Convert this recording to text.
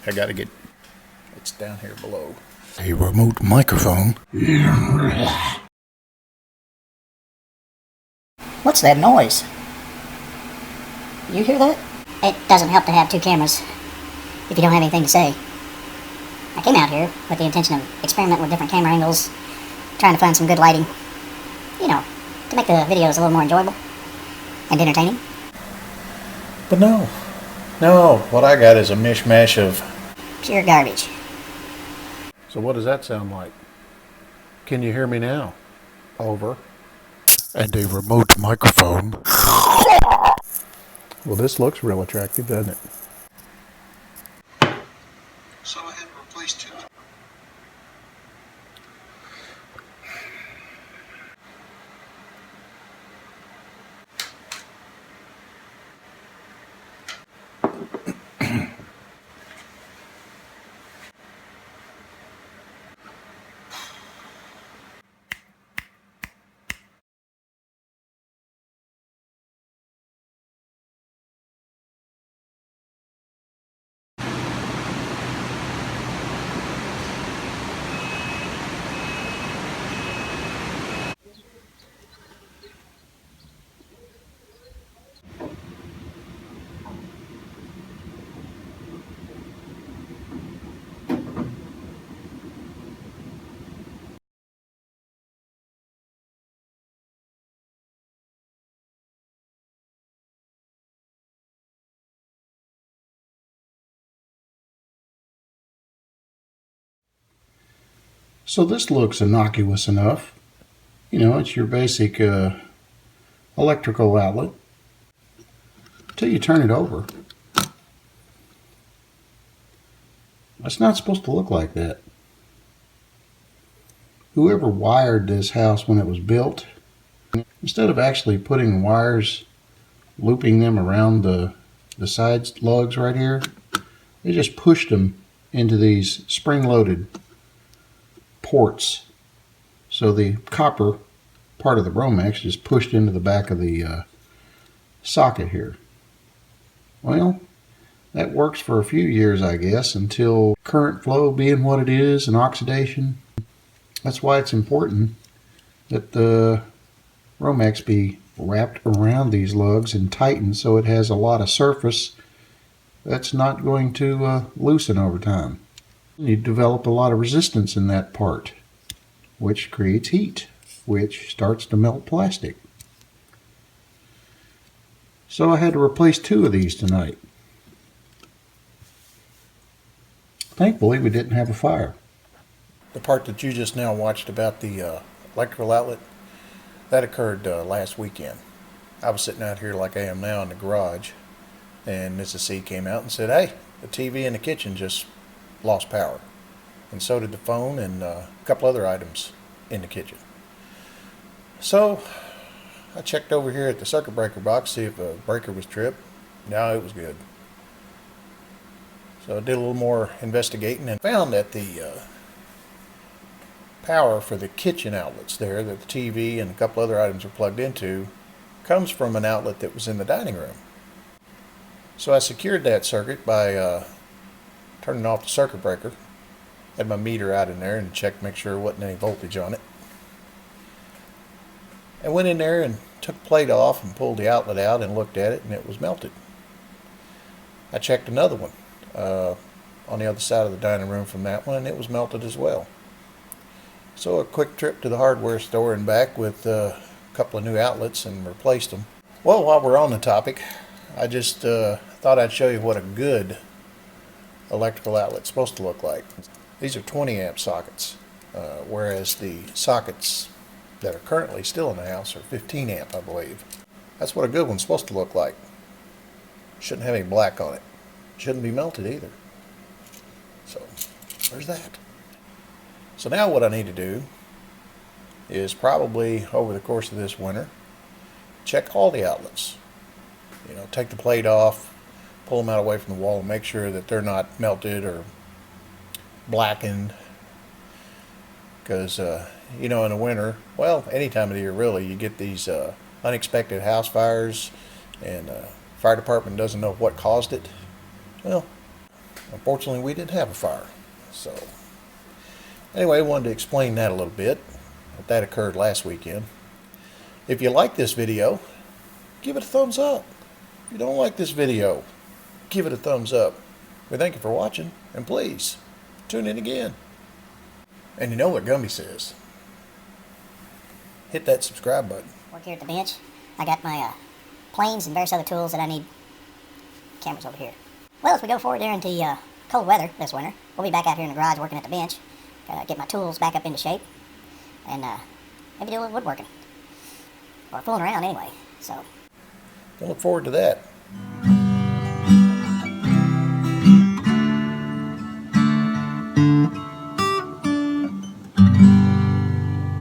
I gotta get, it's down here below. A remote microphone. What's that noise? You hear that? It doesn't help to have two cameras if you don't have anything to say. I came out here with the intention of experimenting with different camera angles, trying to find some good lighting, you know, to make the videos a little more enjoyable and entertaining. But no, what I got is a mishmash of Pure garbage. So what does that sound like? Can you hear me now? Over. And a remote microphone. Well, this looks real attractive, doesn't it? So I had to replace two. So this looks innocuous enough. You know, it's your basic electrical outlet. Until you turn it over. It's not supposed to look like that. Whoever wired this house when it was built, instead of actually putting wires, looping them around the side lugs right here, they just pushed them into these spring-loaded ports. So the copper part of the Romex is pushed into the back of the socket here. Well, that works for a few years, I guess, until current flow being what it is and oxidation. That's why it's important that the Romex be wrapped around these lugs and tightened so it has a lot of surface that's not going to loosen over time. You develop a lot of resistance in that part, which creates heat, which starts to melt plastic. So I had to replace two of these tonight. Thankfully, we didn't have a fire. The part that you just now watched about the electrical outlet, that occurred last weekend. I was sitting out here like I am now in the garage, and Mrs. C came out and said, "Hey, the TV in the kitchen just lost power." And so did the phone and a couple other items in the kitchen. So I checked over here at the circuit breaker box, see if a breaker was tripped. No, it was good. So I did a little more investigating and found that the power for the kitchen outlets there that the TV and a couple other items are plugged into comes from an outlet that was in the dining room. So I secured that circuit by turning off the circuit breaker. Had my meter out in there and checked to make sure there wasn't any voltage on it. I went in there and took the plate off and pulled the outlet out and looked at it, and it was melted. I checked another one on the other side of the dining room from that one, and it was melted as well. So a quick trip to the hardware store and back with a couple of new outlets and replaced them. Well, while we're on the topic, I just thought I'd show you what a good electrical outlet's supposed to look like. These are 20 amp sockets, whereas the sockets that are currently still in the house are 15 amp, I believe. That's what a good one's supposed to look like. Shouldn't have any black on it. Shouldn't be melted either. So, there's that. So now what I need to do is probably over the course of this winter, check all the outlets. You know, take the plate off, pull them out away from the wall and make sure that they're not melted or blackened. Because, you know, in the winter, well, any time of the year really, you get these unexpected house fires and fire department doesn't know what caused it. Well, Unfortunately, we didn't have a fire. So, anyway, I wanted to explain that a little bit. That occurred last weekend. If you like this video, give it a thumbs up. If you don't like this video, give it a thumbs up. We thank you for watching, and please, tune in again. And you know what Gumby says. Hit that subscribe button. Work here at the bench. I got my planes and various other tools that I need. Cameras over here. Well, as we go forward here into cold weather this winter, we'll be back out here in the garage working at the bench. Gotta get my tools back up into shape. And maybe do a little woodworking. Or fooling around anyway, so. I look forward to that.